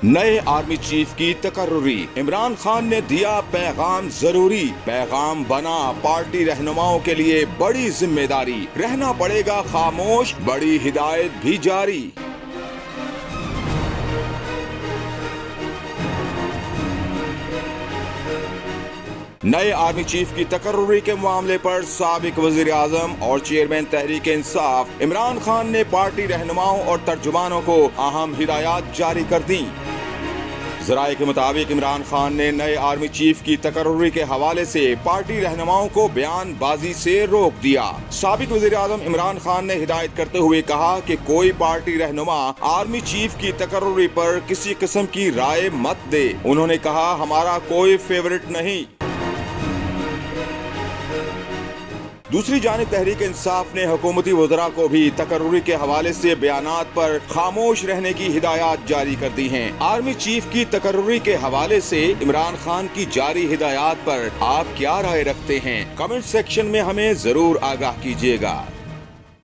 नए army chief की तकर्रुरी। इमरान खान ने दिया पैगाम जरूरी। पैगाम बना पार्टी रहनुमाओं के लिए बड़ी जिम्मेदारी। रहना पड़ेगा खामोश, बड़ी हिदायत भी जारी। नए आर्मी चीफ की तकर्रुरी के मामले पर साबिक वजीर आजम और चेयरमैन तहरीक इंसाफ इमरान खान ने पार्टी रहनुमाओं और तर्जुमानों को अहम हिदायत जारी कर दी। जराये के मुताबिक इमरान खान ने नए आर्मी चीफ की तकर्रुरी के हवाले से पार्टी रहनुमाओं को बयानबाजी से रोक दिया। साबिक वजीर आजम इमरान खान ने हिदायत करते हुए कहा कि कोई पार्टी रहनुमा आर्मी चीफ की तकर्रुरी पर किसी किस्म की राय मत दे। उन्होंने कहा, हमारा कोई फेवरेट नहीं। दूसरी जानिब तहरीक इंसाफ ने हुकूमती वज़रा को भी तकर्रुरी के हवाले से बयानात पर खामोश रहने की हिदायत जारी कर दी हैं। आर्मी चीफ की तकर्रुरी के हवाले से इमरान खान की जारी हिदायत पर आप क्या राय रखते हैं? कमेंट सेक्शन में हमें जरूर आगाह कीजिएगा।